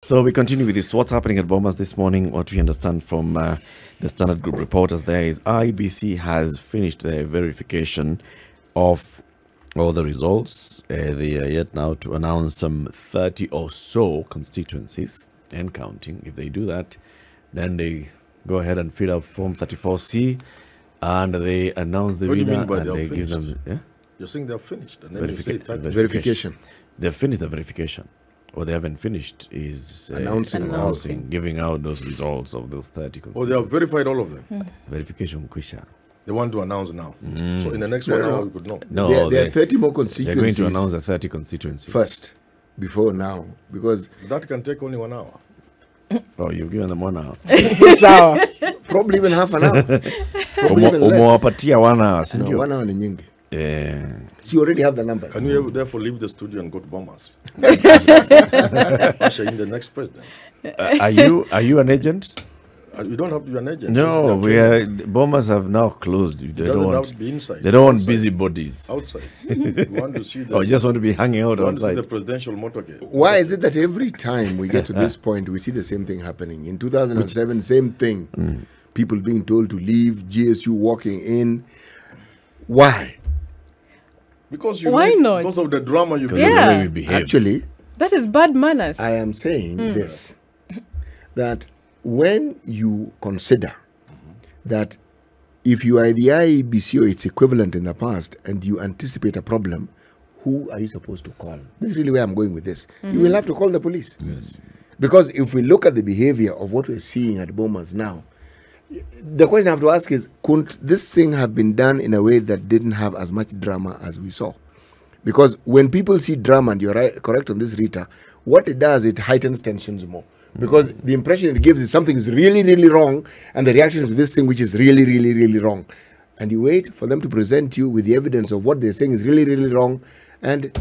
So we continue with this. What's happening at Bomas this morning? What we understand from the Standard Group reporters there is IBC has finished their verification of all the results. They are yet now to announce some 30 or so constituencies and counting. If they do that, then they go ahead and fill out Form 34C and they announce the winner and they give them... Yeah? You're saying they're finished? And then you say verification. They've finished the verification. What they haven't finished is announcing, giving out those results of those 30 constituencies. Oh, they have verified all of them? Verification, Kwisha. They want to announce now. So in the next 1 hour, we could know. No, there are 30 more constituencies. They're going to announce the 30 constituencies. First, before now, because... That can take only 1 hour. Oh, you've given them 1 hour. Probably even half an hour. Probably even less. 1 hour. No, 1 hour ni nyingi. Yeah. So you already have the numbers. Can we therefore leave the studio and go to Bomas? Usher in the next president. Are you an agent? You don't have to be an agent. No, Bomas have now closed. They don't want be inside. They don't want busybodies. Outside. You want to see the... Or just want to be hanging out outside. Want to see outside. the presidential motorcade. Why is it that every time we get to this point, we see the same thing happening? In 2007, same thing. People being told to leave, GSU walking in. Why? Because Why not? Because of the drama you Because of the way we behave. Actually, That is bad manners. I am saying this, that when you consider that if you are the IEBC or its equivalent in the past and you anticipate a problem, who are you supposed to call? This is really where I'm going with this. You will have to call the police. Yes. Because if we look at the behavior of what we're seeing at Bomas now, the question I have to ask is, couldn't this thing have been done in a way that didn't have as much drama as we saw? Because when people see drama, and you're correct on this, RITA, what it does, it heightens tensions more. Because the impression it gives is something is really, really wrong, and the reaction to this thing which is really, really, really wrong. And you wait for them to present you with the evidence of what they're saying is really, really wrong, and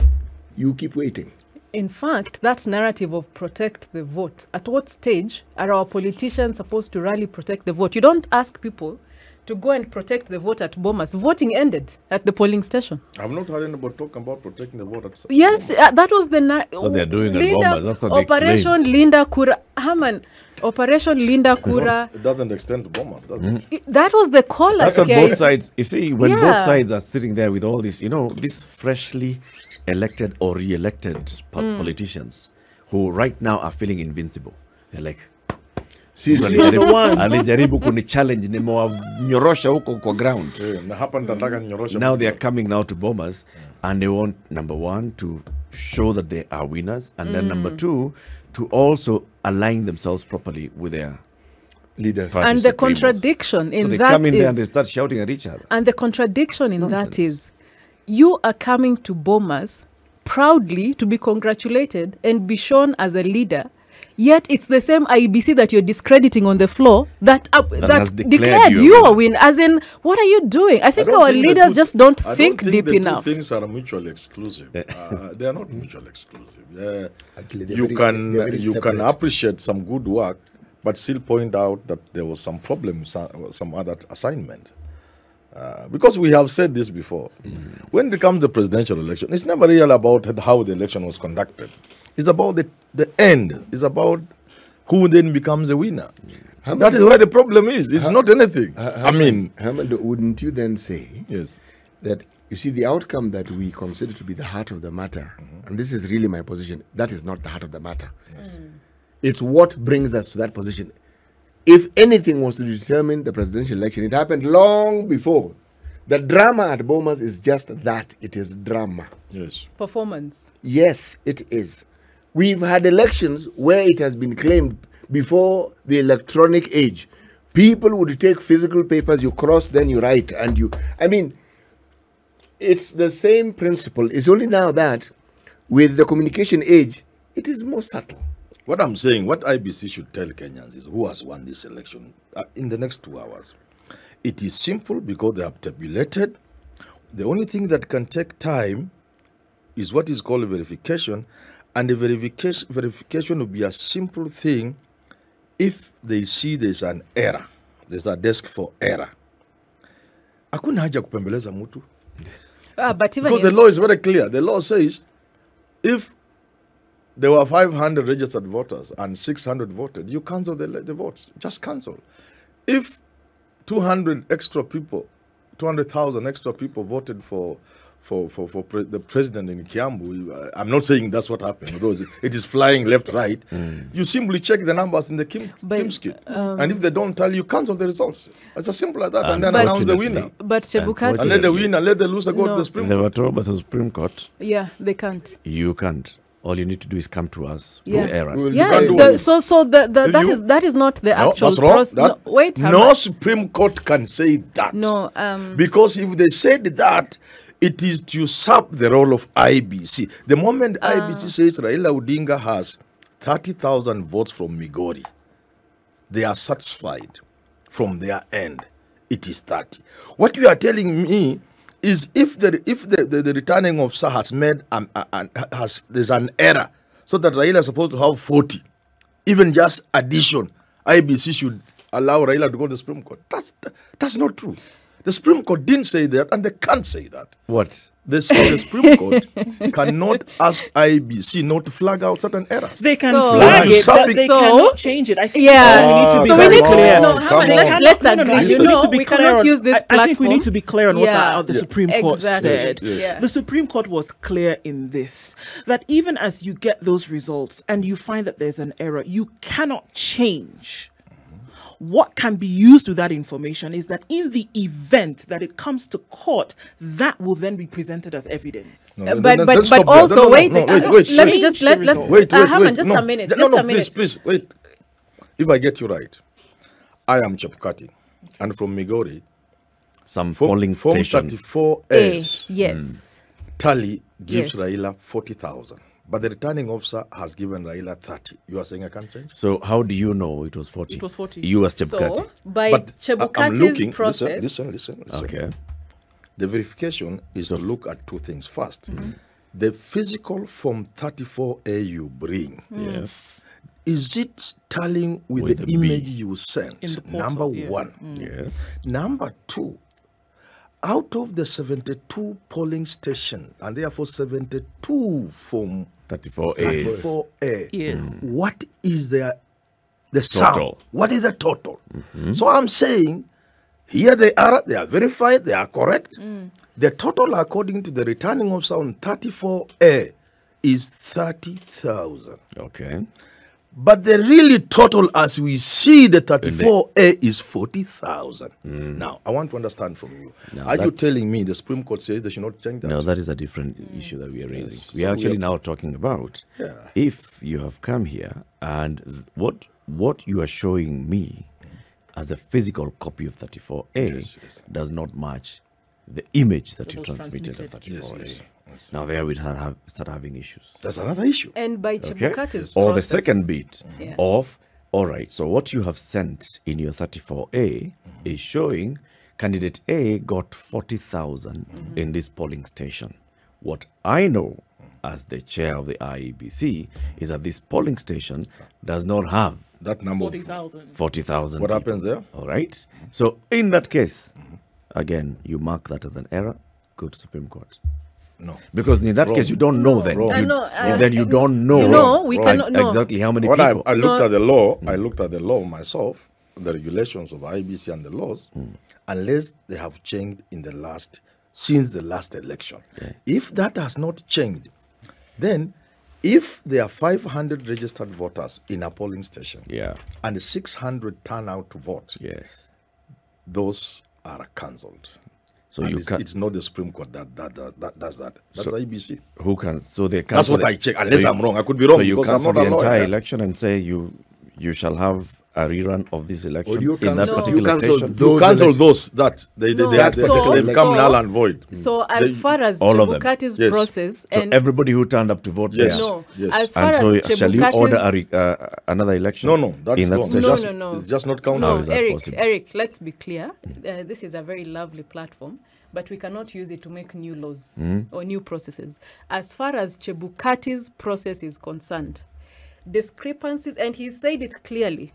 you keep waiting. In fact, that narrative of protect the vote, at what stage are our politicians supposed to rally protect the vote? You don't ask people to go and protect the vote at Bomas. Voting ended at the polling station. I've not heard anybody talking about protecting the vote at Yes, that was the... So they're doing at Bomas. That's what Operation Linda Kura. Haman. Operation Linda Kura. It doesn't extend to Bomas, does it? That was the call. That's what both sides... You see, when both sides are sitting there with all this, you know, this freshly elected or re-elected politicians who right now are feeling invincible. They're like, alijaribu kuni challenge, nimewanyorosha huko kwa ground. Now they are coming now to Bomas and they want, number one, to show that they are winners, and then number two, to also align themselves properly with their leaders. And the contradiction in that is... So they come in there and they start shouting at each other. And the contradiction in that is, you are coming to Bomas proudly to be congratulated and be shown as a leader, yet it's the same IBC that you're discrediting on the floor that declared you a win. As in, what are you doing? I think our leaders just don't think deep enough. Two things are mutually exclusive. They are not mutually exclusive. You can appreciate some good work, but still point out that there was some problems, some other assignment. Because we have said this before, when it comes to the presidential election, it's never really about how the election was conducted. It's about the end. It's about who then becomes the winner. That is where the problem is. It's not anything. Herman, wouldn't you then say that, you see, the outcome that we consider to be the heart of the matter, and this is really my position, that is not the heart of the matter. It's what brings us to that position. If anything was to determine the presidential election, it happened long before. The drama at Bomas is just that. It is drama. Yes. Performance. Yes, it is. We've had elections where it has been claimed before the electronic age. People would take physical papers, you cross, then you write, and you... I mean, it's the same principle. It's only now that with the communication age, it is more subtle. What I'm saying, what IBC should tell Kenyans is who has won this election in the next 2 hours. It is simple because they have tabulated. The only thing that can take time is what is called verification, and the verification will be a simple thing if they see there's an error. There's a desk for error. Hakuna haja kupembeleza mtu. But even because the law is very clear. The law says if there were 500 registered voters and 600 voted, you cancel the votes. Just cancel. If 200,000 extra people voted for the president in Kiambu, I'm not saying that's what happened, although it is flying left, right. You simply check the numbers in the Kim's kit. And if they don't tell you, cancel the results. It's as simple as that. And then announce the winner. But Chebukati... And let the winner, let the loser go to the Supreme Court. They were told by the Supreme Court. Yeah, they can't. You can't. All you need to do is come to us with errors. That is not the actual process. No Supreme Court can say that. No. Because if they said that, it is to usurp the role of IBC. The moment IBC says Raila Odinga has 30,000 votes from Migori, they are satisfied from their end. It is 30. What you are telling me is if the returning officer has made there's an error, so that Raila is supposed to have 40, even just addition, IBC should allow Raila to go to the Supreme Court. That's not true. The Supreme Court didn't say that, and they can't say that. What? The Supreme Court cannot ask IBC not to flag out certain errors. They can flag it, but they cannot change it. I think we need to be very clear. Let's agree. We cannot use this platform. I think we need to be clear on what the Supreme Court said. Yes. The Supreme Court was clear in this, that even as you get those results and you find that there's an error, you cannot change. What can be used with that information is that in the event that it comes to court, that will then be presented as evidence. But also, wait. Let me just let wait. a minute. Please, wait. If I get you right, I am Chebukati, and from Migori, some polling station. 34S. Yes. Tally gives Raila 40,000. But the returning officer has given Raila 30. You are saying I can't change? So how do you know it was 40? It was 40. You as Chebukati. So, by Chebukati's process... Listen. Okay. The verification is to look at two things. First, the physical Form 34A you bring. Yes. Is it tallying with the image you sent? In the portal, Number one. Yes. Number two, out of the 72 polling stations, and therefore 72 from 34A, yes. What is the sum? Total. What is the total? So I'm saying, here they are verified, they are correct. The total according to the returning officer on 34A is 30,000. Okay. But the really total as we see the 34A is 40,000. Now, I want to understand from you. Are you telling me the Supreme Court says they should not change that? No, that is a different issue that we are raising. We are actually now talking about if you have come here and what you are showing me as a physical copy of 34A does not match the image that you transmitted of 34A. Now there we start having issues. That's another issue. And by Chebukati's Or the process, second bit of, all right, so what you have sent in your 34A is showing candidate A got 40,000 in this polling station. What I know as the chair of the IEBC is that this polling station does not have that number 40,000. What happens there? All right. So in that case, again, you mark that as an error, go to Supreme Court. No. Because in that case, you don't know then. Then you don't know. No, we cannot know. Exactly how many people. I looked at the law. I looked at the law myself, the regulations of IBC and the laws, unless they have changed since the last election. If that has not changed, then if there are 500 registered voters in a polling station and 600 turn out to vote, those are cancelled. So it's not the Supreme Court that does that. That's IBC. Who can? So they That's what I check. Unless I'm wrong, I could be wrong. So you because cancel I'm not the a lawyer. entire election and say you shall have a rerun of this election you in that cancel- particular you cancel station. You cancel those that they become null and void. So as far as all of them. Chebukati's process, So and everybody who turned up to vote there. no, Yes. as far And so as shall you Chebukati's order another election? No, that's in that gone. station? No. It's just not counted. How is that Eric, possible? Eric, let's be clear. This is a very lovely platform, but we cannot use it to make new laws or new processes. As far as Chebukati's process is concerned, discrepancies, and he said it clearly,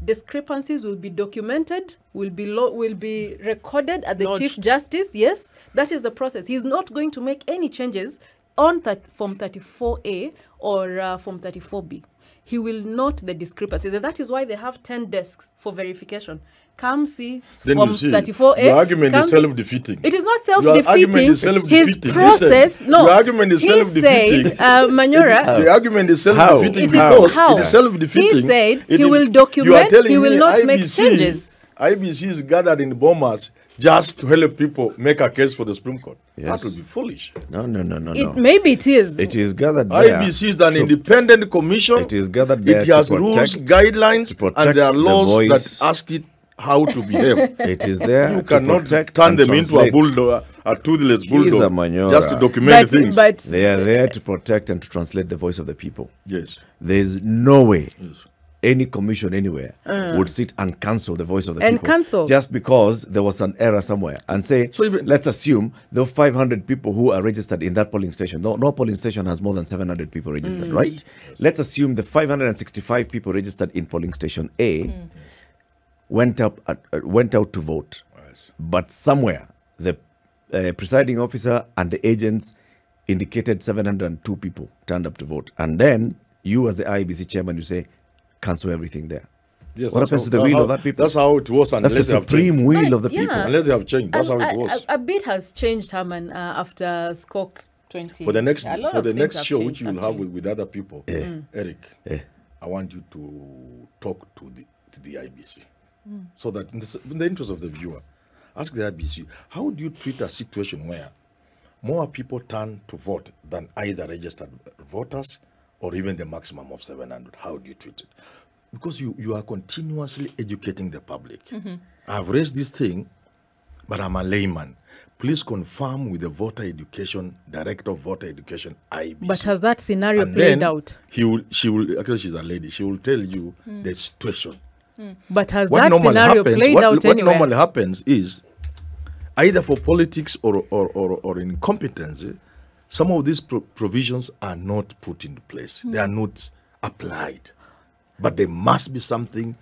discrepancies will be documented, will be recorded at the Chief Justice. Yes, that is the process. He's not going to make any changes on Form 34A or Form 34B. He will note the discrepancies, and that is why they have 10 desks for verification. Come see Then Form you see, 34A. your argument is self-defeating. It is not Your argument self-defeating. is self-defeating. His process, Listen, no. your argument is self-defeating. He said, Manura, The argument is self-defeating It is because how? it is self-defeating. He said It he is- will you are document, telling he will me not make changes. IBC is gathered in Bomas just to help people make a case for the Supreme Court. Yes. That would be foolish. No. Maybe it is. It is gathered there. IBC is an independent commission. It is gathered there It has to rules, protect- guidelines, to protect and there are the laws voice. that ask it how to behave. It is there You to cannot protect turn and them into a translate. bulldog, a toothless bulldog, Manyora. just to document things. But They are there to protect and to translate the voice of the people. Yes. There's no way Yes. any commission anywhere would sit and cancel the voice of the And people. cancel. Just because there was an error somewhere. And say, So even- let's assume the 500 people who are registered in that polling station. No polling station has more than 700 people registered, right? Yes. Let's assume the 565 people registered in polling station A went out to vote. Yes. But somewhere, the presiding officer and the agents indicated 702 people turned up to vote. And then you as the IBC chairman, you say, cancel everything there. Yes, What that's happens how- to the will how- of that people? That's how it was, unless That's the they have changed. supreme will But, of the yeah. people. Unless they have changed, that's how it was. A bit has changed, Herman, after SCOC 20. For the next A lot of things have show, changed, which you will have actually. with other people, Eric, Eh. I want you to talk to the IBC, so that in the interest of the viewer, ask the IBC, how do you treat a situation where more people turn to vote than either registered voters or even the maximum of 700? How do you treat it? Because you are continuously educating the public. I've raised this thing, but I'm a layman. Please confirm with the voter education, director of voter education, IBC. But has that scenario And played then out? she will, actually she's a lady, she will tell you the situation. But has What that normally scenario happens, played what, out what anywhere? normally happens is, either for politics or incompetency, some of these provisions are not put into place. They are not applied. But there must be something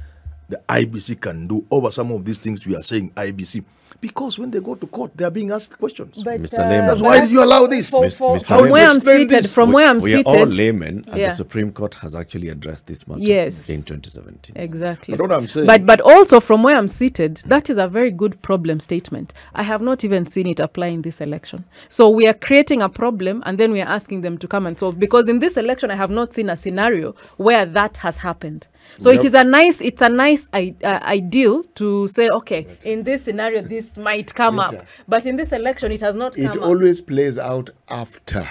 the IBC can do over some of these things we are saying IBC. Because when they go to court, they are being asked questions. But, Mr. Lehman. That's why did you allow this? For, Mr. from Lehman. where I'm Explain seated, this. from where I'm We are all seated, laymen, and Yeah. the Supreme Court has actually addressed this matter Yes. in 2017. exactly. But what I'm saying, But also from where I'm seated, that is a very good problem statement. I have not even seen it apply in this election. So we are creating a problem and then we are asking them to come and solve. Because in this election, I have not seen a scenario where that has happened. So Yep. it's a nice ideal to say, okay, in this scenario, this might come up. But in this election, it has not come It up. always plays out after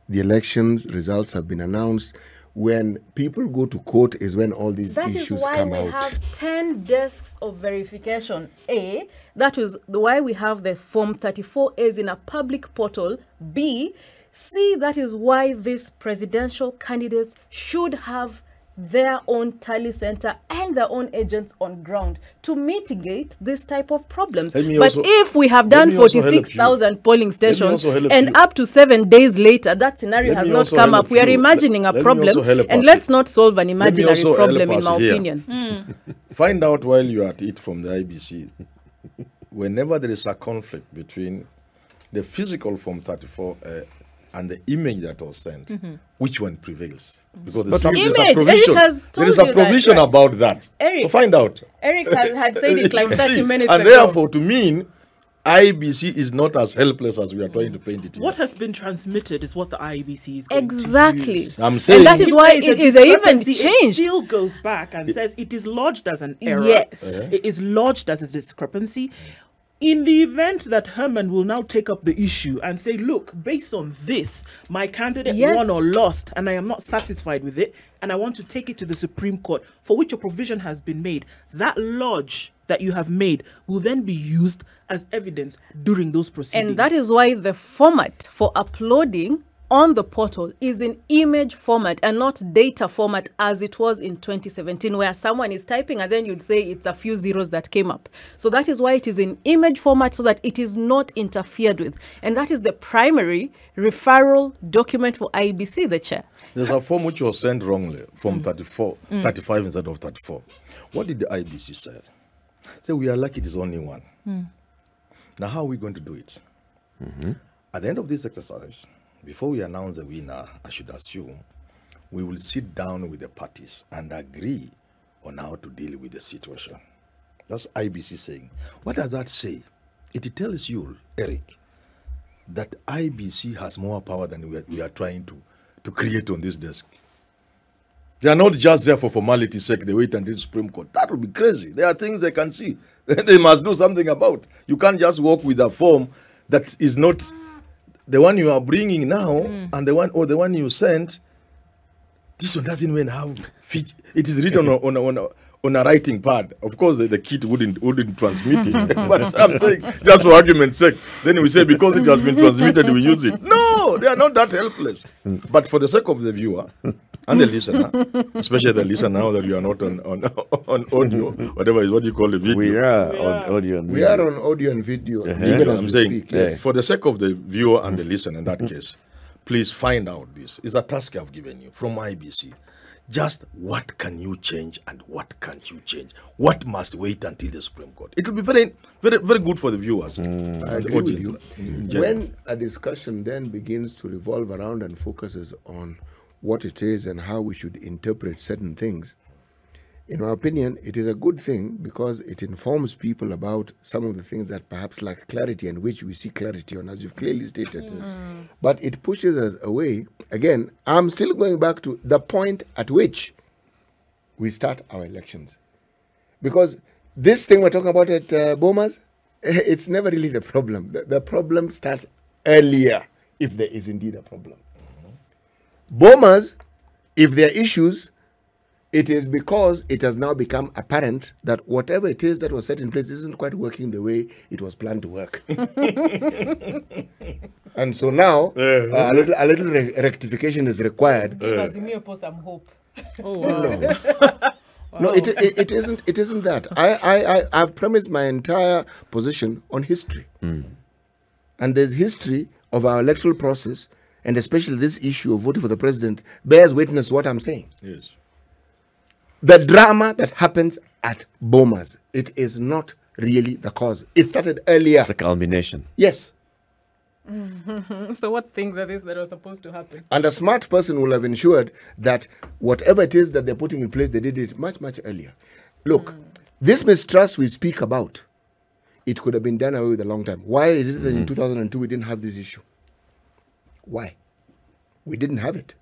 the elections results have been announced. When people go to court is when all these That is issues why come we out. have 10 desks of verification. A, that is why we have the Form 34As in a public portal. B, C, that is why these presidential candidates should have their own tally center and their own agents on ground to mitigate this type of problems. Let me But also- if we have let done me also help you. 46,000 polling stations also help and you. up to 7 days later, that scenario Let has me not also come help up, we are you. imagining Let a me problem, also help and us. let's not solve an me imaginary also help problem, in us my here. opinion. find out while you are at it from the IBC, whenever there is a conflict between the physical Form 34 and the image that was sent, which one prevails? Because there's But there's Image, a provision. Eric has There is told a you that, provision right? about that. Eric, So find out. Eric had said it like You 30 see, minutes and ago. therefore, to me, IBC is not as helpless as we are trying to paint it. What here. has been transmitted is what the IBC is going Exactly. to use. I'm saying And that is If why there it a is even discrepancy, It changed. still goes back and says it is lodged as an error. Yes. It is lodged as a discrepancy. In the event that Herman will now take up the issue and say, look, based on this, my candidate Yes. won or lost, and I am not satisfied with it, and I want to take it to the Supreme Court, for which a provision has been made, that lodge that you have made will then be used as evidence during those proceedings. And that is why the format for uploading on the portal is in image format and not data format as it was in 2017, where someone is typing and then you'd say it's a few zeros that came up. So that is why it is in image format, so that it is not interfered with. And that is the primary referral document for IBC, the chair. There's a form which was sent wrongly, from 35 instead of 34. What did the IBC say? Say, we are lucky it is only one. Now, how are we going to do it? At the end of this exercise, before we announce the winner, I should assume, we will sit down with the parties and agree on how to deal with the situation. That's IBC saying. What does that say? It tells you, Eric, that IBC has more power than we are trying to create on this desk. They are not just there for formality's sake. They wait until the Supreme Court. That would be crazy. There are things they can see. They must do something about. You can't just walk with a form that is not the one you are bringing now, and the one you sent. This one doesn't even have feature. It is written on a writing pad. Of course, the kit wouldn't transmit it. But I'm saying, just for argument's sake, then we say because it has been transmitted, we use it. No, they are not that helpless. But for the sake of the viewer and the listener, especially the listener, now that you are not on audio, whatever is what you call the video. We are on audio and video. We are on audio and video. Even as I'm we saying, speak, yes. for the sake of the viewer and the listener in that case, please find out this. It's a task I've given you from IBC. Just what can you change and what can't you change? What must wait until the Supreme Court? It will be very, very, very good for the viewers. I agree with you. When a discussion then begins to revolve around and focuses on what it is and how we should interpret certain things, in my opinion, it is a good thing because it informs people about some of the things that perhaps lack clarity and which we see clarity on, as you've clearly stated. But it pushes us away. Again, I'm still going back to the point at which we start our elections. Because this thing we're talking about at Bomas, it's never really the problem. The problem starts earlier, if there is indeed a problem. Bomas, if there are issues, it is because it has now become apparent that whatever it is that was set in place isn't quite working the way it was planned to work. And so now, a little rectification is required. Give some hope. Oh, wow. No, it isn't that. I've premised my entire position on history. And there's history of our electoral process, and especially this issue of voting for the president bears witness to what I'm saying. Yes. The drama that happens at Bomas, it is not really the cause. It started earlier. It's a culmination. Yes. So what things are these that are supposed to happen? And a smart person will have ensured that whatever it is that they're putting in place, they did it much, much earlier. Look, this mistrust we speak about, it could have been done away with a long time. Why is it that in 2002 we didn't have this issue? Why? We didn't have it.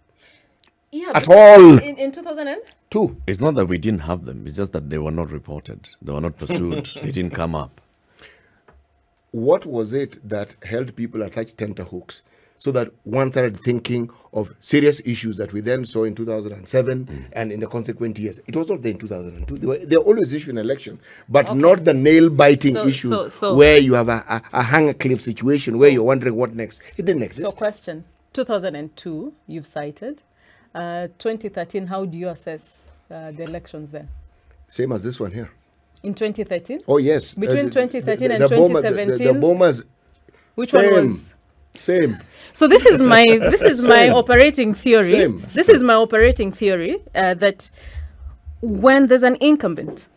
Yeah, at all. In 2002? It's not that we didn't have them. It's just that they were not reported. They were not pursued. They didn't come up. What was it that held people at such tenterhooks so that one started thinking of serious issues that we then saw in 2007 and in the consequent years? It was not there in 2002. They always issue an election, but not the nail-biting issues where you have a hanger cliff situation where you're wondering what next. It didn't exist. So question, 2002 you've cited. 2013, how do you assess the elections there? Same as this one here. In 2013? Oh, yes. Between 2013 and 2017? The Bomas. Which one was? Same. So this is my my operating theory. This is my operating theory that when there's an incumbent,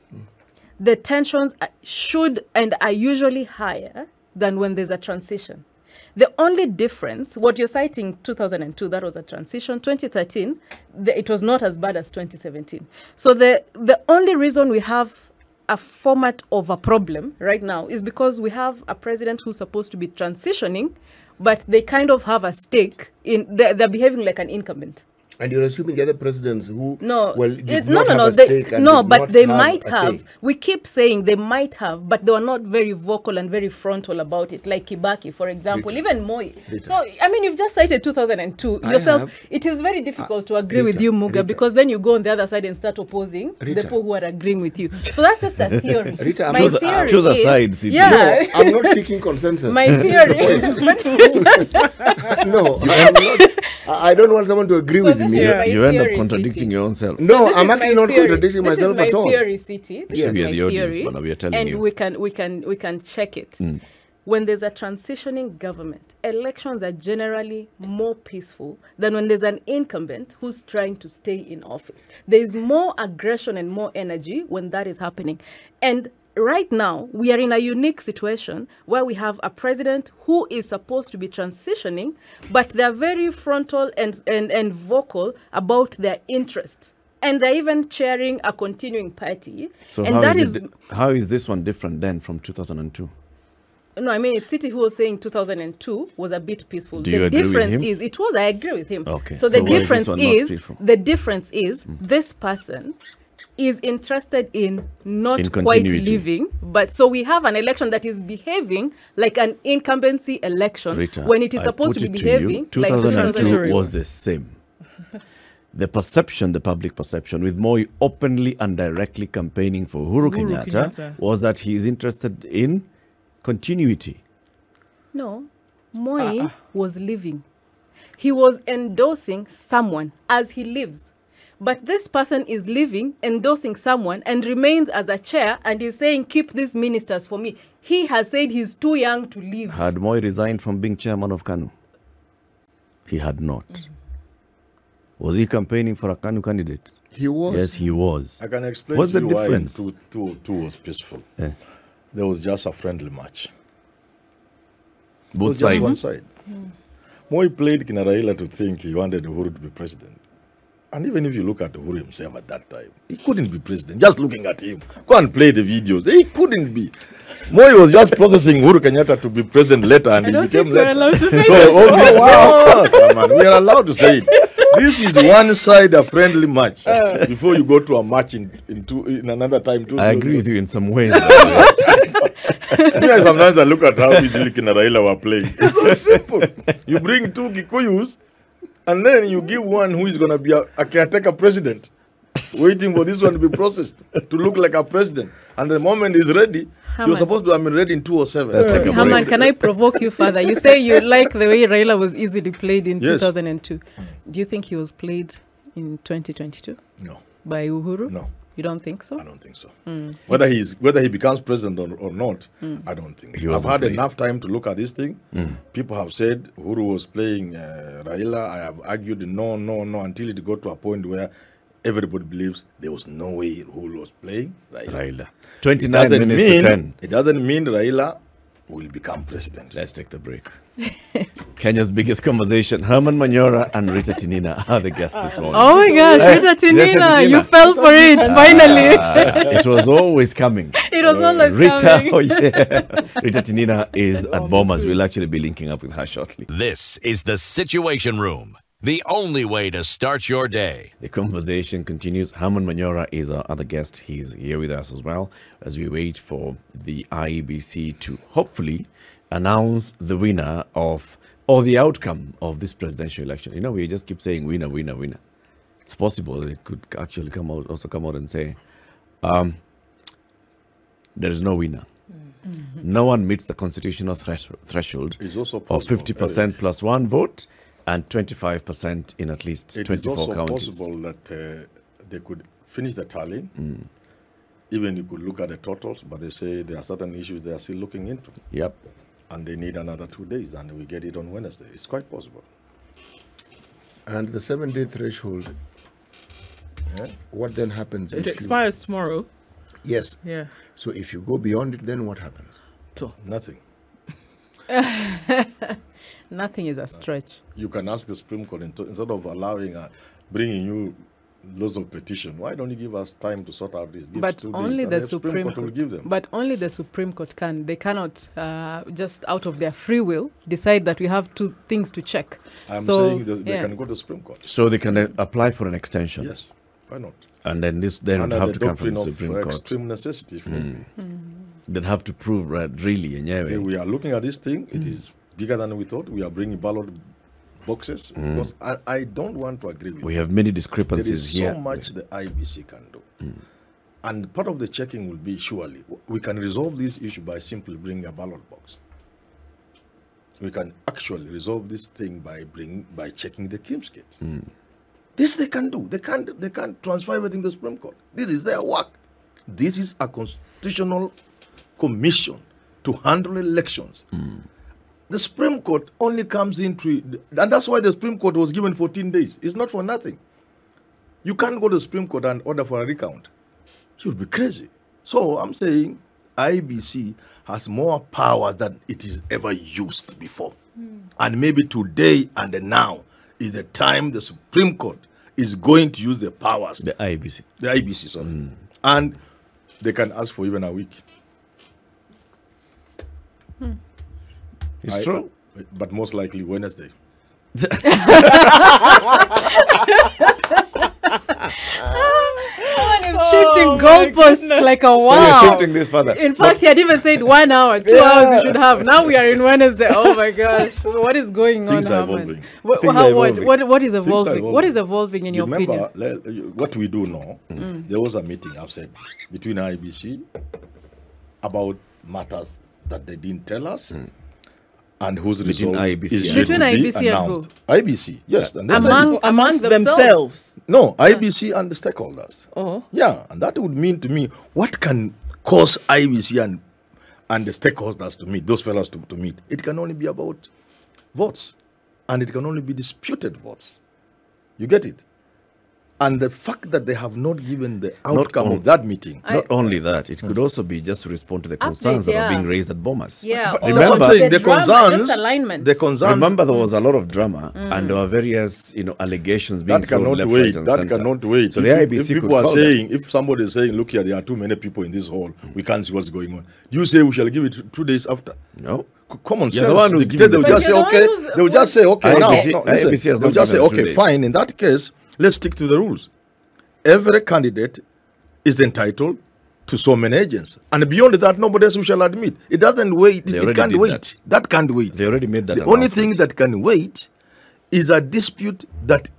the tensions should and are usually higher than when there's a transition. The only difference, what you're citing 2002, that was a transition. 2013, it was not as bad as 2017. So the only reason we have a format of a problem right now is because we have a president who's supposed to be transitioning, but they kind of have a stake in, they're behaving like an incumbent. And you're assuming the other presidents who they might have. We keep saying they might have, but they were not very vocal and very frontal about it, like Kibaki, for example, even Moi. So, I mean, you've just cited 2002 yourself. It is very difficult to agree with you, Muga, because then you go on the other side and start opposing the people who are agreing with you. So that's just a theory. Rita, choose a side. Yeah. No, I'm not seeking consensus. My theory. No, I'm not. I don't want someone to agree with me. You end up contradicting your own self. No, I'm actually not contradicting myself at all. This is my theory, City. This is my the audience, theory, but we are telling you. And we can check it. When there's a transitioning government, elections are generally more peaceful than when there's an incumbent who's trying to stay in office. There is more aggression and more energy when that is happening. And right now, we are in a unique situation where we have a president who is supposed to be transitioning, but they're very frontal and vocal about their interest. And they're even chairing a continuing party. So and how is this one different then from 2002? No, I mean, it's City who was saying 2002 was a bit peaceful. Do you agree with him? I agree with him. Okay. So the difference is this person is interested in not quite living, but so we have an election that is behaving like an incumbency election RITA, when it is supposed to be behaving like 2002 was the same. The perception, the public perception, with Moi openly and directly campaigning for Uhuru Kenyatta, was that he is interested in continuity. No, Moi was living. He was endorsing someone as he lives. But this person is living, endorsing someone, and remains as a chair and is saying, keep these ministers for me. He has said he's too young to leave. Had Moi resigned from being chairman of KANU? He had not. Was he campaigning for a KANU candidate? He was. Yes, he was. I can explain What's to the you difference? why 202 was peaceful. There was just a friendly match. Both Just sides. one side. Moi played Kina Raila to think he wanted Uhuru to be president. And even if you look at Uhuru himself at that time, he couldn't be president. Just looking at him. Go and play the videos. He couldn't be. Moi was just processing Uhuru Kenyatta to be president later, and he became later. So obviously, come on, we are allowed to say it. This is one side a friendly match. Before you go to a match in another time. I agree with you in some ways. Sometimes I look at how easily Kina Raila were playing. It's so simple. You bring two Kikuyus, and then you give one who is going to be a caretaker president, waiting for this one to be processed, to look like a president. And the moment he's ready, you're supposed to have been ready in 2007. Haman, can I provoke you further? You say you like the way Raila was easily played in 2002. Do you think he was played in 2022? No. By Uhuru? No. You don't think so? I don't think so. Whether he becomes president or not, I don't think. I've had enough time to look at this thing. People have said Uhuru was playing Raila. I have argued no until it got to a point where everybody believes there was no way Uhuru was playing Raila. 29 minutes to 10. It doesn't mean Raila will become president. Let's take the break. Kenya's biggest conversation. Herman Manyora and Rita Tinina are the guests this morning. Oh my gosh, Rita Tinina, you fell for it, finally. It was always coming. It was always Rita, coming. oh yeah. Rita Tinina is at Bombers. We'll actually be linking up with her shortly. This is the Situation Room, the only way to start your day. The conversation continues. Herman Manyora is our other guest. He's here with us as well as we wait for the IEBC to hopefully announce the winner of, or the outcome of this presidential election. You know, we just keep saying winner, winner, winner. It's possible it could actually come out and say, there is no winner. No one meets the constitutional threshold It's also of possible, 50% plus one vote and 25% in at least 24 counties. It is also counties. possible that they could finish the tally. Even you could look at the totals, but they say there are certain issues they are still looking into. Yep. And they need another 2 days, and we get it on Wednesday. It's quite possible. And the 7-day threshold, what then happens? It expires tomorrow. Yes. Yeah. So if you go beyond it, then what happens? Nothing. Nothing is a stretch. You can ask the Supreme Court, instead of bringing you loads of petition, why don't you give us time to sort out this? But only the Supreme Court will give them. But only the Supreme Court can. They cannot just out of their free will decide that we have two things to check. I'm saying that they can go to the Supreme Court. So they can apply for an extension. Yes. Why not? And then they would have to come from the doctrine Supreme of Court. extreme necessity. They'd have to prove really. Okay, we are looking at this thing. It is bigger than we thought. We are bringing ballot boxes. Because I don't want to agree with you. We have many There discrepancies is here. so much the IBC can do. And part of the checking will be, surely, we can resolve this issue by simply bringing a ballot box. We can actually resolve this thing by checking the Kim's kit. This they can do. They can't transfer everything to the Supreme Court. This is their work. This is a constitutional commission to handle elections. The Supreme Court only comes into, and that's why the Supreme Court was given 14 days. It's not for nothing. You can't go to the Supreme Court and order for a recount. You'll be crazy. So I'm saying IBC has more powers than it is ever used before. And maybe today and now is the time the Supreme Court is going to use the powers. The IBC. The IBC, sorry. And they can ask for even a week. It's true. But most likely Wednesday. Someone is shifting goalposts like a wow. So you're shifting this further. In fact, he had even said 1 hour, 2 hours you should have. Now we are in Wednesday. Oh my gosh. What is going Things on, are Herman? evolving. What is evolving? What is evolving in your opinion? What we do now, there was a meeting, I've said, between IBC about matters that they didn't tell us. And whose result is yet to be announced. IBC, yes. And amongst themselves. No, IBC and the stakeholders. Oh. Yeah, and that would mean to me, what can cause IBC and the stakeholders to meet, those fellows to meet? It can only be about votes. And it can only be disputed votes. You get it? And the fact that they have not given the outcome of that meeting. Not only that, it could also be just to respond to the concerns that are being raised at Bomas. Yeah, that's what I'm saying. The concerns. Alignment. Remember, there was a lot of drama, and there were various, allegations being that cannot left, wait. Right, and that center. cannot wait. So the IBC if people are saying, if somebody is saying, look here, there are too many people in this hall, we can't see what's going on. Do you say we shall give it 2 days after? No. Common sense. The one who's they will just say, okay. They will just say, okay. Now, IBC has they'll just say, okay, fine. In that case, let's stick to the rules. Every candidate is entitled to so many agents. And beyond that, nobody else we shall admit. It doesn't wait. It can't wait. That can't wait. They already made that. The only thing that can wait is a dispute that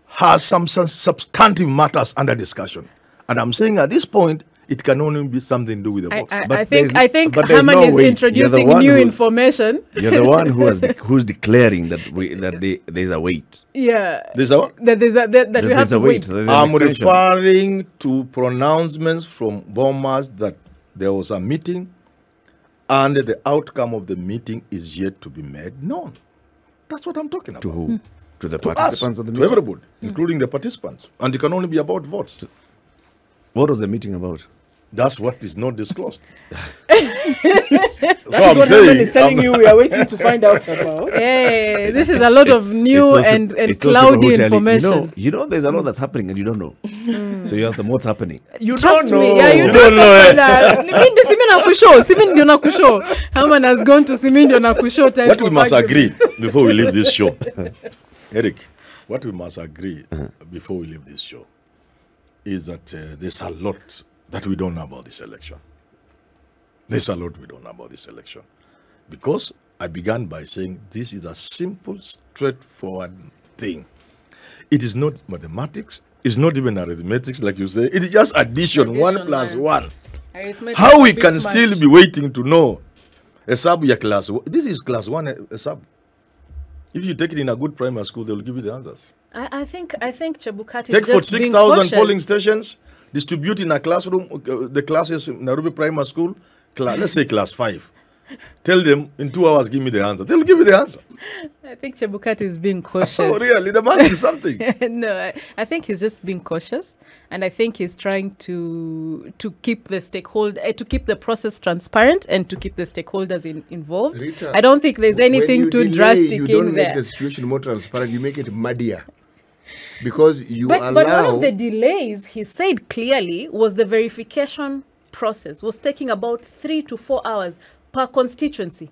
has some substantive matters under discussion. And I'm saying at this point, it can only be something to do with the votes. I think Herman is introducing new information. You're the one who's declaring that there's a wait. Yeah. There's a what? That we have to wait. I'm referring to pronouncements from Bomas that there was a meeting and the outcome of the meeting is yet to be made known. That's what I'm talking about. To who? To the To participants us, of the to meeting? everybody, including the participants. And it can only be about votes. What was the meeting about? That's what is not disclosed. That's what Herman is telling you we are waiting to find out about. Hey, this is a lot of new and cloudy information. You know, there's a lot that's happening and you don't know. So you ask them what's happening. You Trust don't me. know. Yeah, you don't know. Simindi nakusho. Herman has gone to Simindi nakusho. What we must agree before we leave this show, Eric, what we must agree before we leave this show is that there's a lot that we don't know about this election. There's a lot we don't know about this election. Because I began by saying this is a simple, straightforward thing. It is not mathematics. It's not even arithmetics, like you say. It is just addition 1 plus 1. How we can still be waiting to know a sub ya class 1. This is class 1 a sub. If you take it in a good primary school, they will give you the answers. I think Chebukati take is just 46,000 polling stations, distribute in a classroom, the classes in Nairobi Primary School, let's say class 5. Tell them in 2 hours, give me the answer. They'll give you the answer. I think Chebukati is being cautious. Oh, really? There must be something. No, I think he's just being cautious, and I think he's trying to keep the to keep the process transparent and to keep the stakeholders involved. Rita, I don't think there's anything too drastic you don't in make there. the situation more transparent. You make it muddier. Because But one of the delays, he said clearly, was the verification process was taking about 3 to 4 hours per constituency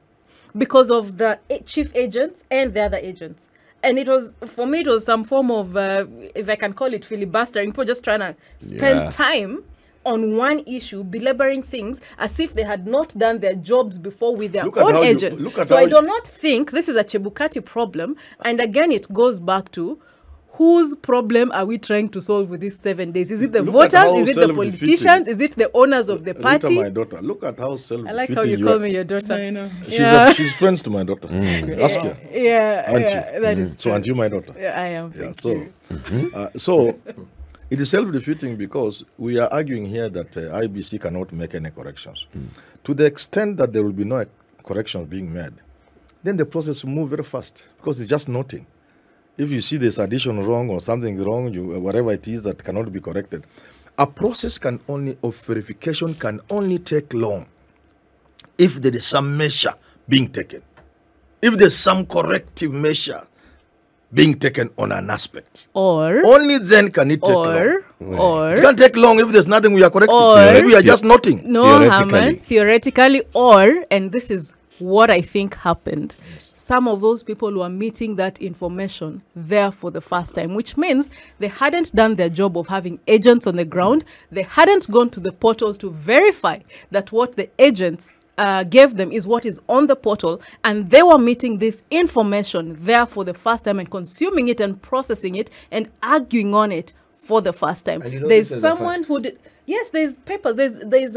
because of the chief agents and the other agents. And it was, for me, it was some form of, if I can call it filibustering, people just trying to spend time on one issue, belaboring things as if they had not done their jobs before with their own agents. So I do not think this is a Chebukati problem. And again, it goes back to whose problem are we trying to solve with these 7 days? Is it the voters? Is it the politicians? Is it the owners of the party? Rita, my daughter, look at how self-defeating I like how you call me your daughter. I know. She's friends to my daughter. Ask her. Yeah, that is true. So aren't you my daughter? Yeah, I am. So it is self-defeating because we are arguing here that IBC cannot make any corrections. To the extent that there will be no corrections being made, then the process will move very fast because it's just noting. If you see this addition wrong or something wrong, whatever it is that cannot be corrected, a process of verification can only take long if there is some measure being taken. If there's some corrective measure being taken on an aspect. Or only then can it take long. Or it can't take long if there's nothing we are correcting. Or we are just noting. No, theoretically, or, and this is what I think happened. Some of those people were meeting that information there for the first time, which means they hadn't done their job of having agents on the ground. They hadn't gone to the portal to verify that what the agents gave them is what is on the portal, and they were meeting this information there for the first time and consuming it and processing it and arguing on it for the first time. There's someone who did. Yes, there's papers, there's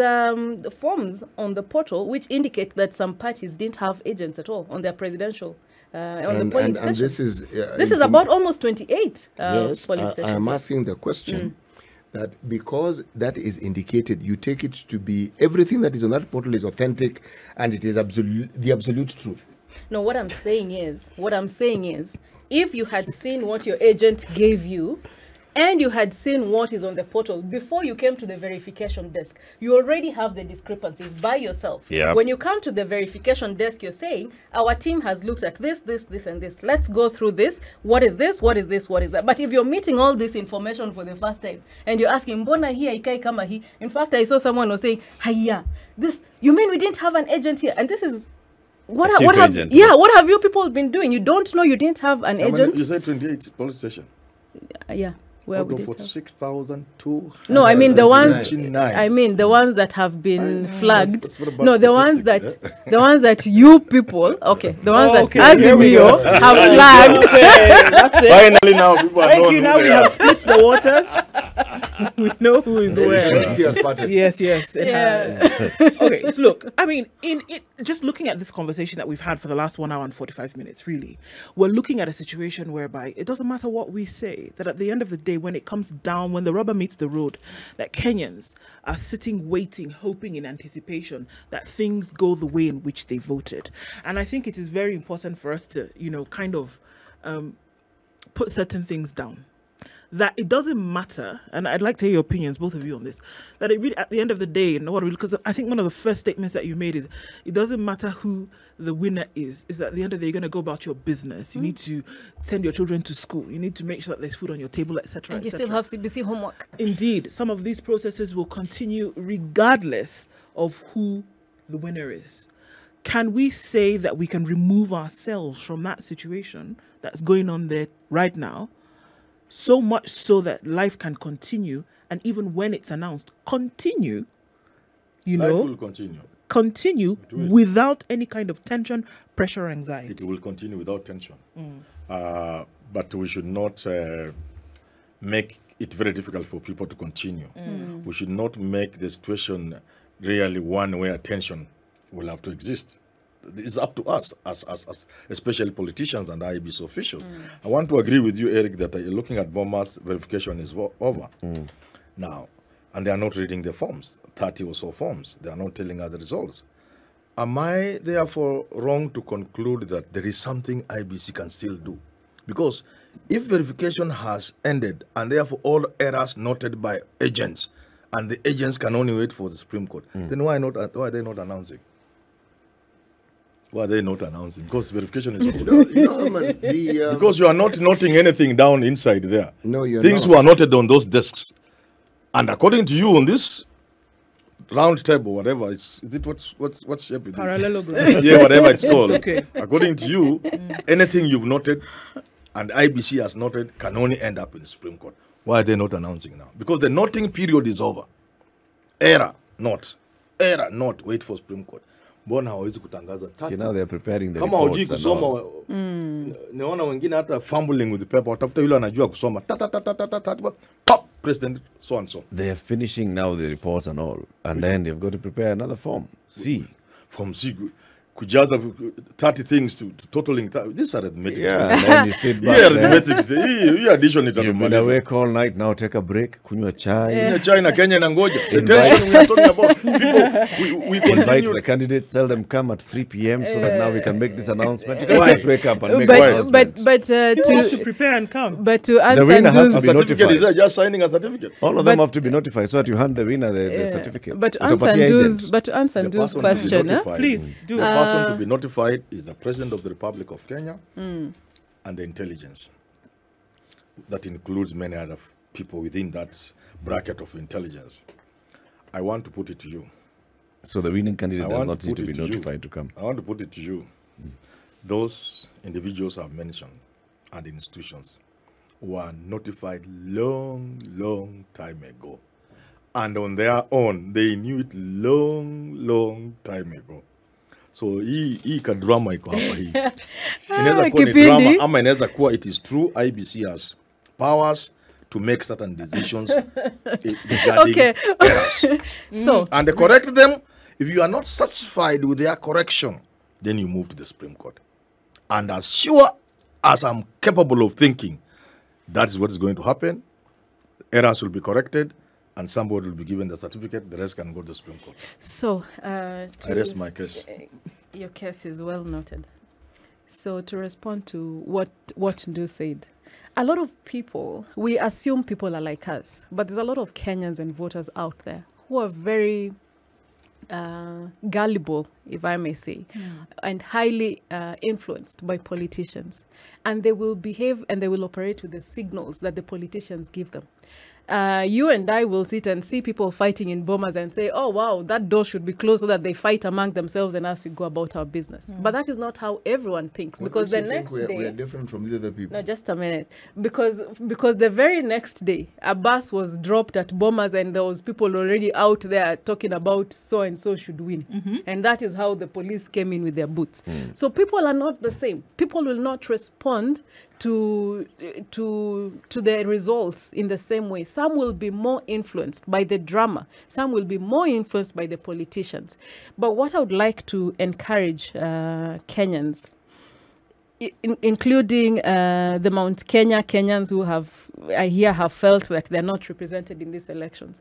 forms on the portal which indicate that some parties didn't have agents at all on their presidential on the polling stations. This is about almost 28 polling stations. I am asking the question that because that is indicated, you take it to be everything that is on that portal is authentic and it is the absolute truth. No, what I'm saying is, if you had seen what your agent gave you, and you had seen what is on the portal before you came to the verification desk, you already have the discrepancies by yourself. Yep. When you come to the verification desk, you're saying, our team has looked at this, and this. Let's go through this. What is this? What is this? What is that? But if you're meeting all this information for the first time, and you're asking, Mbona hii haikai kama hii? In fact, I saw someone was saying, Haya, this, you mean we didn't have an agent here? And this is, what have you people been doing? You don't know you didn't have an agent? You said 28 police station. Yeah. Where we for 6,200. No, I mean the ones. I mean the ones that have been flagged. No, the ones that you people. Okay, the ones that Azimio have flagged. Okay, that's it. Finally, now people are Thank you. Now we have split the waters. We know who is where. Yes. It has. Okay, so look. I mean, in just looking at this conversation that we've had for the last 1 hour and 45 minutes, really, we're looking at a situation whereby it doesn't matter what we say. That at the end of the day, when it comes down, when the rubber meets the road, that Kenyans are sitting, waiting, hoping in anticipation that things go the way in which they voted. And I think it is very important for us to, kind of put certain things down. That it doesn't matter, and I'd like to hear your opinions, both of you, on this, that it really, at the end of the day, because I think one of the first statements that you made is, it doesn't matter who the winner is that at the end of the day, you're going to go about your business. You need to send your children to school. You need to make sure that there's food on your table, etc. And you still have CBC homework. Indeed, some of these processes will continue regardless of who the winner is. Can we say that we can remove ourselves from that situation that's going on there right now, so much so that life can continue, and even when it's announced, continue, life will continue without any kind of tension, pressure, anxiety? It will continue without tension. But we should not make it very difficult for people to continue. We should not make the situation really one where tension will have to exist. It's up to us, as especially politicians and IEBC officials. I want to agree with you, Eric, that looking at Boma's verification is over now, and they are not reading the forms, 30 or so forms. They are not telling us the results. Am I therefore wrong to conclude that there is something IEBC can still do? Because if verification has ended, and therefore all errors noted by agents, and the agents can only wait for the Supreme Court, then why are they not announcing? Why are they not announcing? Because verification is over. Because you are not noting anything down inside there. No, you're Things not. were noted on those desks. And according to you, on this round table, whatever, is it what shape it is? Parallelogram. Yeah, whatever it's called. Okay. According to you, anything you've noted and IBC has noted can only end up in the Supreme Court. Why are they not announcing now? Because the noting period is over. Error, not. Wait for Supreme Court. Mbona hawezi kutangaza 30? See, now they're preparing the Kama hujui reports and all. kusoma, naona wengine hata fumbling with the paper, watafuta yule anajua kusoma. Pop, President, so and so. They're finishing now the reports and all. And then they've got to prepare another form. C. Form C. kujaza 30 things to totaling. This arithmetic. Yeah, and then you sit back. Arithmetic. Hii addition You've been itatumaliza. awake all night, now take a break, kunywa chai. Kunywa chai na Kenya na ngoja. The tension we are talking about. People, we Invite continue. the candidates, tell them come at 3 p.m. so that now we can make this announcement. You can just wake up and make the announcement. But You have to prepare and come. but to answer winner has to A be certificate notified. is there, just signing a certificate. All of them have to be notified so that you hand the winner the certificate. but to Utapatia agent. answer The Ndu's person to be question, notified- Please do. The person to be notified is the President of the Republic of Kenya and the intelligence. That includes many other people within that bracket of intelligence. I want to put it to you. So the winning candidate I does want not to need put to be it to you. notified to come. I want to put it to you. Those individuals I've mentioned and institutions were notified long time ago. And on their own, they knew it long time ago. So hii ka drama iko hapa hii. Inaweza kuwa ni drama ama inaweza kuwa it is true IBC has powers to make certain decisions regarding errors. So And they correct them. If you are not satisfied with their correction, then you move to the Supreme Court. And as sure as I'm capable of thinking, that is what is going to happen. Errors will be corrected, and somebody will be given the certificate. The rest can go to the Supreme Court. So, I rest my case. Your case is well noted. So, to respond to what Ndu said, a lot of people, we assume people are like us, but there's a lot of Kenyans and voters out there who are very gullible, if I may say, and highly influenced by politicians. And they will behave and they will operate with the signals that the politicians give them. You and I will sit and see people fighting in Bomas and say, oh, wow, that door should be closed so that they fight among themselves and us we go about our business. But that is not how everyone thinks. Because the next day... we are different from these other people. No, just a minute. Because the very next day, a bus was dropped at Bomas and there was people already out there talking about so-and-so should win. And that is how the police came in with their boots. So people are not the same. People will not respond to the results in the same way. Some will be more influenced by the drama. Some will be more influenced by the politicians. But what I would like to encourage Kenyans, including the Mount Kenya Kenyans who have felt that they're not represented in these elections.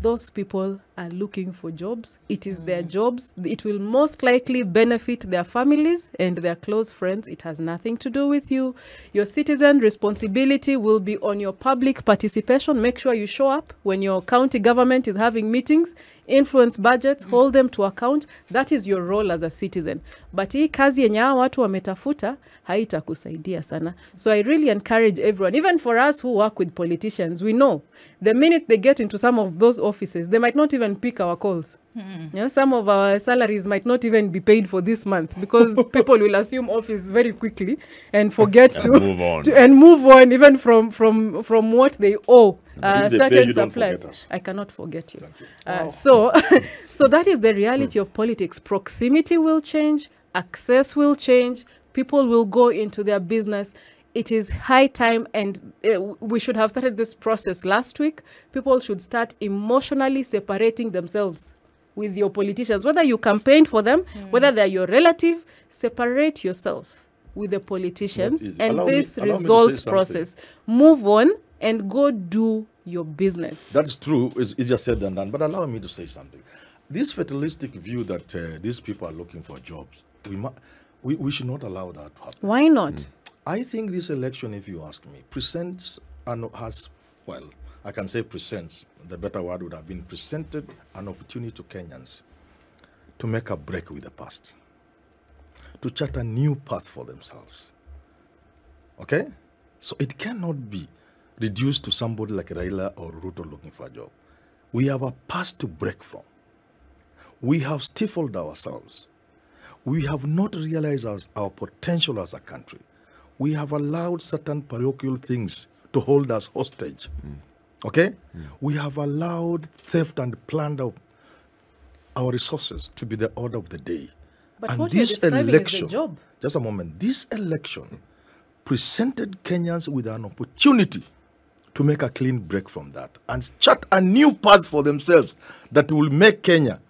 Those people are looking for jobs. It is their jobs. It will most likely benefit their families and their close friends. It has nothing to do with you. Your citizen responsibility will be on your public participation. Make sure you show up when your county government is having meetings. Influence budgets, hold them to account. That is your role as a citizen. But hii kazi yenye hawa watu wametafuta haitakusaidia sana. So I really encourage everyone, even for us who work with politicians, we know the minute they get into some of those offices, they might not even pick our calls. Yeah, some of our salaries might not even be paid for this month because people will assume office very quickly and forget to move on even from what they owe. Certain supplies. I cannot forget you. So that is the reality of politics. Proximity will change, access will change, people will go into their business. It is high time, and we should have started this process last week. People should start emotionally separating themselves with your politicians, whether you campaign for them, whether they're your relative. Separate yourself with the politicians and this results process. Move on and go do your business. That's true. It's easier said than done. But allow me to say something. This fatalistic view that these people are looking for jobs, we should not allow that to happen. Why not? I think this election, if you ask me, presents and has, well, I can say presents, the better word would have been presented an opportunity to Kenyans to make a break with the past, to chart a new path for themselves. Okay? So it cannot be reduced to somebody like Raila or Ruto looking for a job. We have a past to break from. We have stifled ourselves. We have not realized our potential as a country. We have allowed certain parochial things to hold us hostage. Okay? We have allowed theft and plunder of our resources to be the order of the day. But and what this you're describing election, is the job. just a moment, this election presented Kenyans with an opportunity to make a clean break from that and chart a new path for themselves that will make Kenya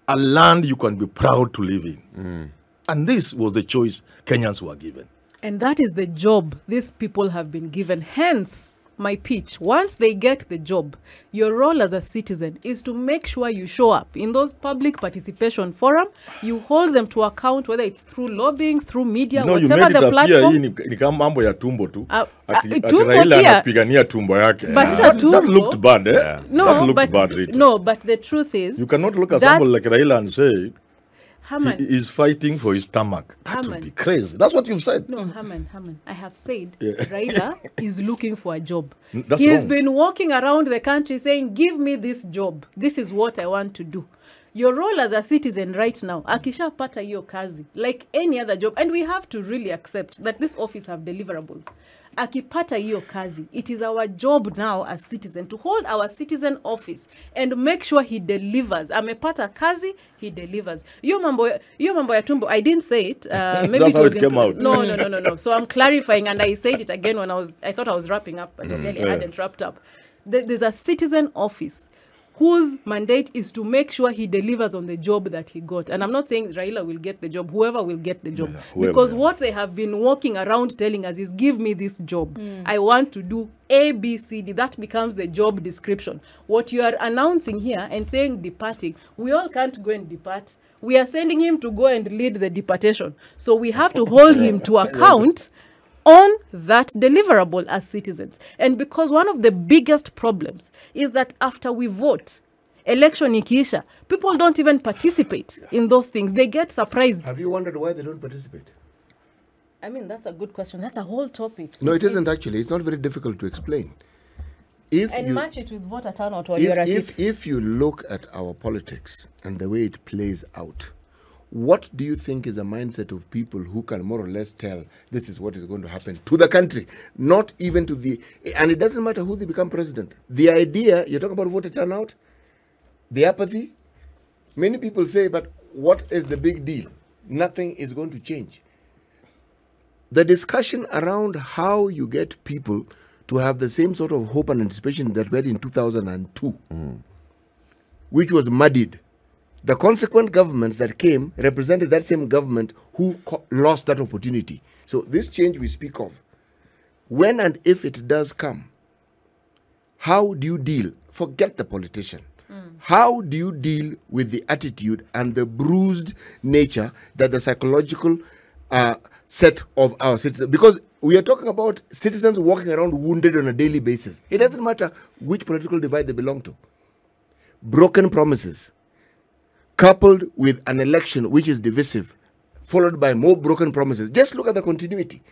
a land you can be proud to live in. And this was the choice Kenyans were given. And that is the job these people have been given. Hence, my pitch, once they get the job, your role as a citizen is to make sure you show up in those public participation forum. You hold them to account, whether it's through lobbying, through media, whatever the platform. Ni kama mambo ya tumbo tu. Ati tumbo Raila pia. anapigania tumbo yake. But That looked bad, eh? That looked bad, Rita. No, but the truth is, You cannot look at somebody like Raila and say Haman, he is fighting for his stomach. That would Haman. be crazy. That's what you've said. No, Haman, I have said Raila is looking for a job. That's He's wrong. been walking around the country saying, give me this job. This is what I want to do. Your role as a citizen right now, akisha pata hiyo kazi, like any other job, and we have to really accept that this office have deliverables. Akipata hiyo kazi, it is our job now as citizen to hold our citizen office and make sure he delivers. Amepata kazi, he delivers. Hiyo mambo ya tumbo, I didn't say it. Maybe That's how was it came out. No. So I'm clarifying, and I said it again when I thought I was wrapping up, but I really hadn't wrapped up. There's a citizen office whose mandate is to make sure he delivers on the job that he got. And I'm not saying Raila will get the job, whoever will get the job. Because what they have been walking around telling us is, give me this job. I want to do A, B, C, D. That becomes the job description. What you are announcing here and saying departing, we all can't go and depart. We are sending him to go and lead the departation. So we have to hold him to account on that deliverable as citizens. And because one of the biggest problems is that after we vote, election ikiisha, people don't even participate in those things. They get surprised. Have you wondered why they don't participate? I mean, that's a good question. That's a whole topic. No, it isn't actually. It's not very difficult to explain. And match it with voter turnout while you're at it. If you look at our politics and the way it plays out, what do you think is a mindset of people who can more or less tell this is what is going to happen to the country, not even to the... And it doesn't matter who they become president. The idea, you're talking about voter turnout, the apathy. Many people say, but what is the big deal? Nothing is going to change. The discussion around how you get people to have the same sort of hope and anticipation that we had in 2002, which was muddied. The consequent governments that came represented that same government who lost that opportunity. So this change we speak of, when and if it does come, how do you deal? Forget the politician. How do you deal with the attitude and the bruised nature that the psychological set of our citizens, because we are talking about citizens walking around wounded on a daily basis. It doesn't matter which political divide they belong to. Broken promises, coupled with an election which is divisive, followed by more broken promises. Just look at the continuity.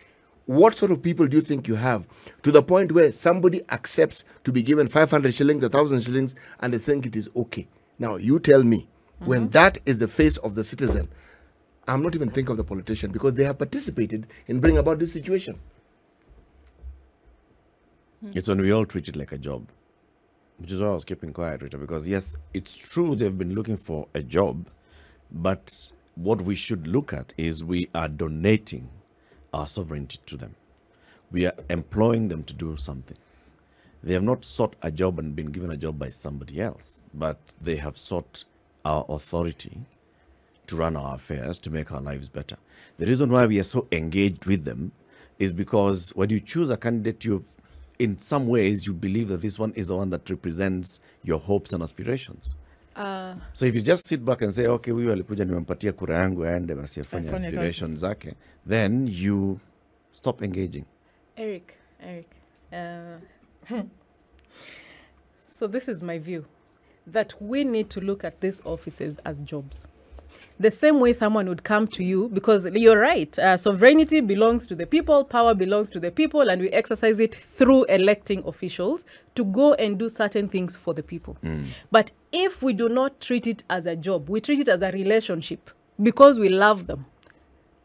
What sort of people do you think you have to the point where somebody accepts to be given 500 shillings, 1,000 shillings, and they think it is okay? Now, you tell me, when that is the face of the citizen, I'm not even thinking of the politician because they have participated in bringing about this situation. It's when we all treat it like a job. Which is why I was keeping quiet, Rita, because yes, it's true they've been looking for a job, but what we should look at is we are donating our sovereignty to them. We are employing them to do something. They have not sought a job and been given a job by somebody else, but they have sought our authority to run our affairs, to make our lives better. The reason why we are so engaged with them is because when you choose a candidate, in some ways, you believe that this one is the one that represents your hopes and aspirations. So if you just sit back and say, okay, we walikuja nimempatia kura yangu aende basi afanye aspirations zake, then you stop engaging. Eric, so this is my view, that we need to look at these offices as jobs. The same way someone would come to you, because you're right, sovereignty belongs to the people, power belongs to the people, and we exercise it through electing officials to go and do certain things for the people. But if we do not treat it as a job, we treat it as a relationship because we love them.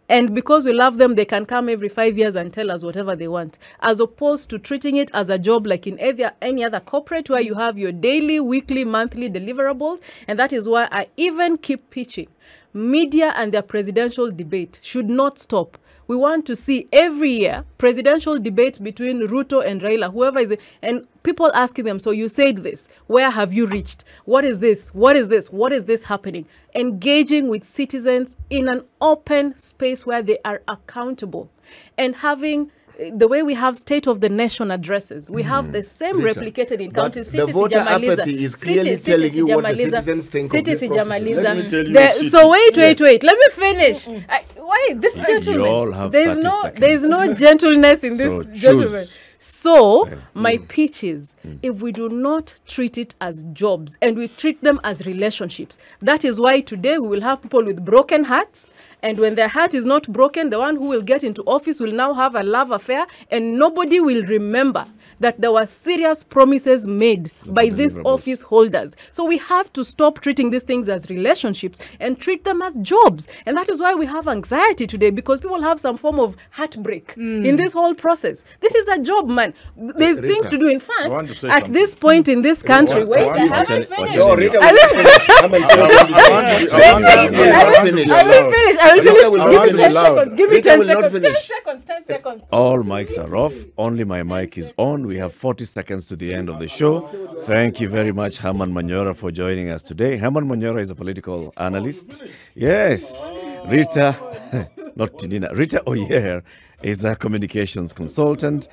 And because we love them, they can come every 5 years and tell us whatever they want, as opposed to treating it as a job like in any other corporate where you have your daily, weekly, monthly deliverables. And that is why I even keep pitching. Media and their presidential debate should not stop. We want to see every year presidential debate between Ruto and Raila, whoever is, and people asking them, so you said this, where have you reached? What is this? What is this? What is this happening? Engaging with citizens in an open space where they are accountable, and having the way we have State of the Nation addresses, we have the same replicated in counties. The voter apathy is clearly telling you what the citizens think of this process. Let me tell you, so wait. Let me finish. Why this gentleman? You all have there's 30 no seconds. there's no gentleness in So this gentleman. choose. So my pitch is, if we do not treat it as jobs and we treat them as relationships, that is why today we will have people with broken hearts. And when their heart is not broken, the one who will get into office will now have a love affair, and nobody will remember that there were serious promises made by these office holders. So we have to stop treating these things as relationships and treat them as jobs. And that is why we have anxiety today, because people have some form of heartbreak in this whole process. This is a job, man. There's things to do. In fact, at this point in this country, wait, I haven't finished. No, Rita, I will finish. Give me 10 seconds. 10 seconds. 10 seconds. All mics are off. Only my mic is on. We have 40 seconds to the end of the show. Thank you very much, Herman Manyora, for joining us today. Herman Manyora is a political analyst. Yes. Rita, not Tinina, Rita OYIER is a communications consultant.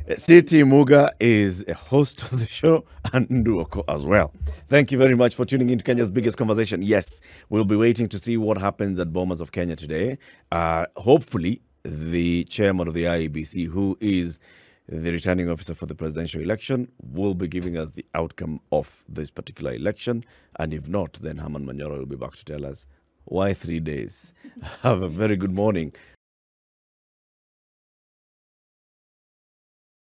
Siti Muga is a host of the show, and Nduoko as well. Thank you very much for tuning in to Kenya's biggest conversation. Yes, we'll be waiting to see what happens at Bomas of Kenya today. Hopefully, the chairman of the IEBC, who is the returning officer for the presidential election, will be giving us the outcome of this particular election. And if not, then Herman Manyora will be back to tell us why 3 days. Have a very good morning.